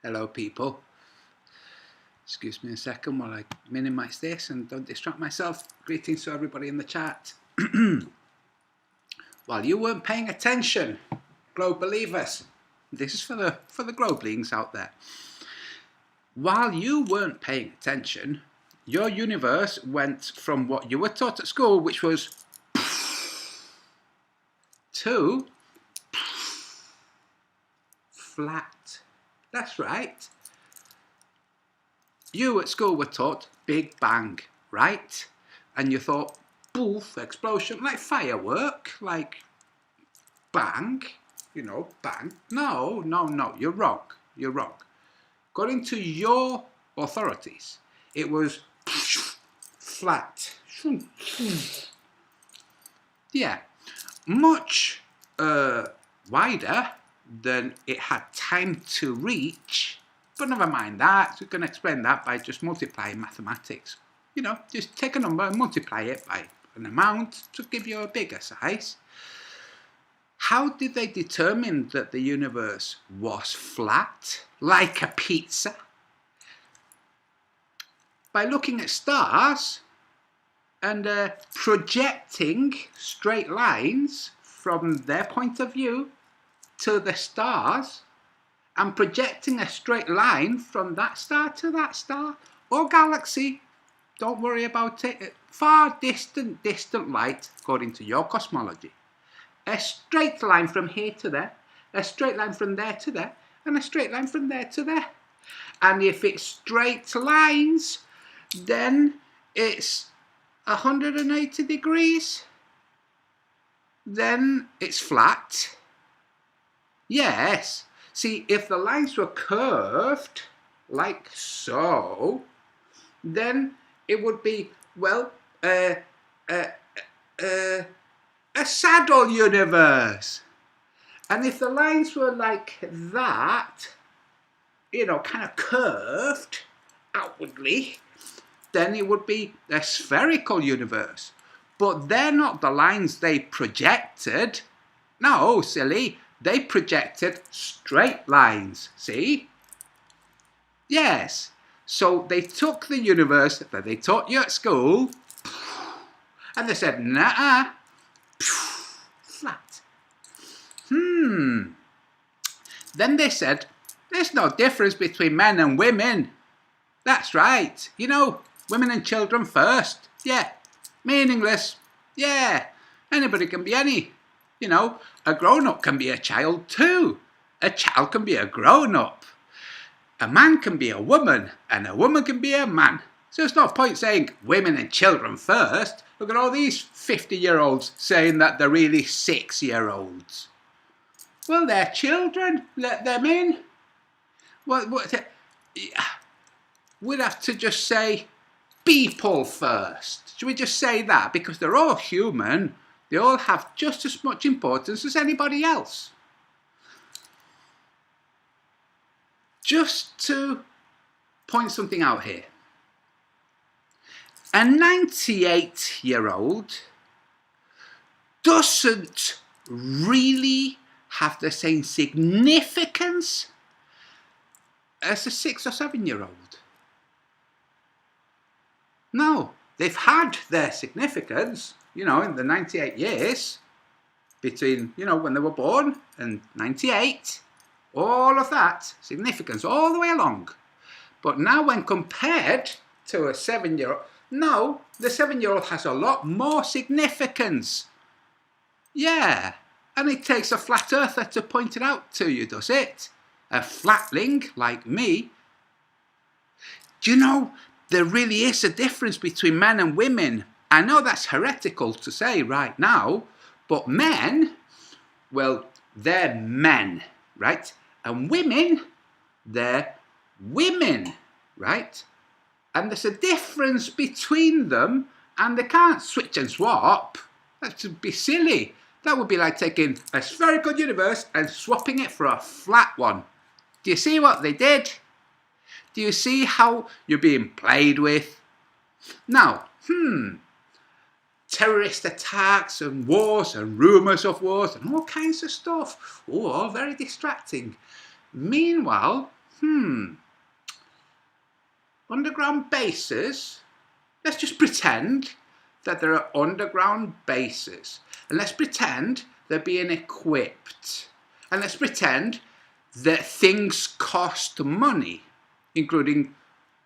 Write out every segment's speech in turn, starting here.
Hello people. Excuse me a second while I minimize this and don't distract myself. Greetings to everybody in the chat. While you weren't paying attention, Globe believers, this is for the Globelings out there. While you weren't paying attention, your universe went from what you were taught at school, which was to flat. That's right. You at school were taught Big Bang, right? And you thought, poof, explosion, like firework, like bang, bang. No, you're wrong. You're wrong. According to your authorities, it was flat. Yeah, much wider than it had time to reach. But never mind that, we can explain that by just multiplying mathematics. Just take a number and multiply it by an amount to give you a bigger size. How did they determine that the universe was flat, like a pizza? By looking at stars and projecting straight lines from their point of view to the stars, and projecting a straight line from that star to that star or galaxy. Don't worry about it. Far distant light, according to your cosmology. A straight line from here to there, a straight line from there to there, and a straight line from there to there. And if it's straight lines, then it's 180 degrees. Then it's flat. Yes. See, if the lines were curved, like so, then it would be, well, a saddle universe. And if the lines were like that, kind of curved outwardly, then it would be a spherical universe. But they're not the lines they projected. No, silly. They projected straight lines, see? Yes. So they took the universe that they taught you at school and they said, nah, flat. Then they said, there's no difference between men and women. That's right. Women and children first. Yeah. Meaningless. Yeah. Anybody can be any. A grown-up can be a child too. A child can be a grown-up. A man can be a woman, and a woman can be a man. So it's no point saying women and children first. Look at all these 50-year-olds saying that they're really 6-year-olds. Well, they're children. Let them in. We'd have to just say people first. Should we just say that? Because they're all human. They all have just as much importance as anybody else. Just to point something out here. A 98-year-old doesn't really have the same significance as a 6 or 7-year-old. No, they've had their significance. In the 98 years between, when they were born and 98, all of that significance all the way along. But now when compared to a 7-year-old, no, the 7-year-old has a lot more significance. Yeah, and it takes a flat earther to point it out to you, does it? A flatling like me. Do you know, there really is a difference between men and women. I know that's heretical to say right now, but men, well, they're men, right? And women, they're women, right? And there's a difference between them, and they can't switch and swap. That would be silly. That would be like taking a spherical universe and swapping it for a flat one. Do you see what they did? Do you see how you're being played with? Now, terrorist attacks and wars and rumours of wars and all kinds of stuff. Oh, all very distracting. Meanwhile, Underground bases. Let's just pretend that there are underground bases. And let's pretend they're being equipped. And let's pretend that things cost money, including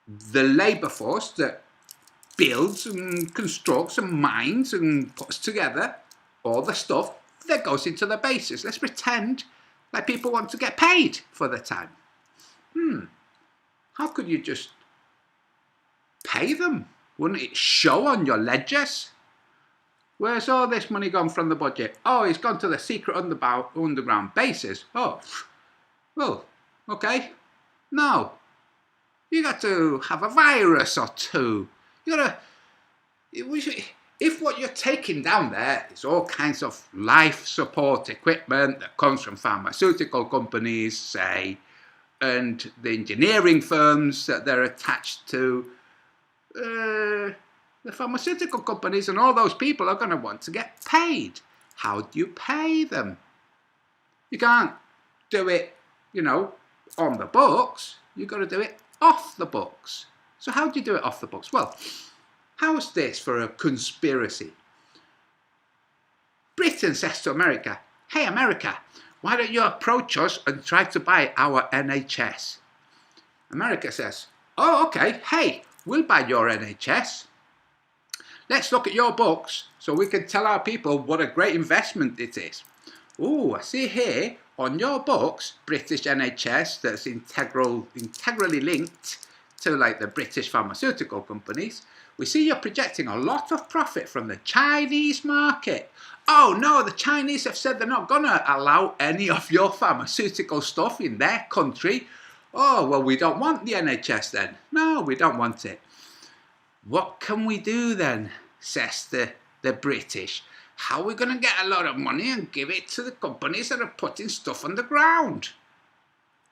the labour force that builds and constructs and mines and puts together all the stuff that goes into the bases. Let's pretend like people want to get paid for the time. How could you just pay them? Wouldn't it show on your ledgers? Where's all this money gone from the budget? Oh, it's gone to the secret underground bases. Oh, well, okay. No, you got to have a virus or two. You gotta, if what you're taking down there is all kinds of life support equipment that comes from pharmaceutical companies, say, and the engineering firms that they're attached to, the pharmaceutical companies and all those people are going to want to get paid. How do you pay them? You can't do it, on the books. You've got to do it off the books. So how do you do it off the books? Well, how's this for a conspiracy? Britain says to America, hey America, why don't you approach us and try to buy our NHS? America says, oh okay, hey, we'll buy your NHS. Let's look at your books so we can tell our people what a great investment it is. Oh, I see here on your books, British NHS, that's integrally linked to like the British pharmaceutical companies. We see you're projecting a lot of profit from the Chinese market. Oh no, the Chinese have said they're not going to allow any of your pharmaceutical stuff in their country. Oh, well, we don't want the NHS then. No, we don't want it. What can we do then, says the British. How are we going to get a lot of money and give it to the companies that are putting stuff on the ground?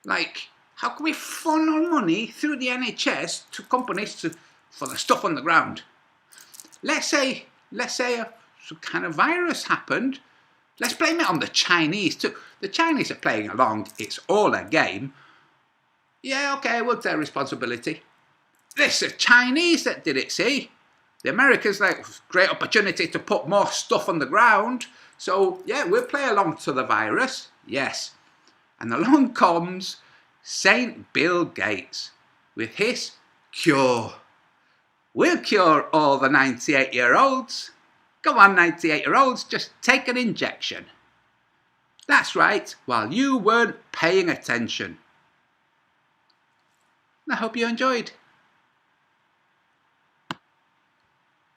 Like, how can we funnel money through the NHS to companies for the stuff on the ground? Let's say some kind of virus happened. Let's blame it on the Chinese too. The Chinese are playing along. It's all a game. Yeah, okay, we'll take responsibility. It's the Chinese that did it, see? The Americans, like, great opportunity to put more stuff on the ground. So, yeah, we'll play along to the virus. Yes. And along comes St. Bill Gates with his cure. We'll cure all the 98-year-olds. Come on, 98-year-olds, just take an injection. That's right, while you weren't paying attention. I hope you enjoyed.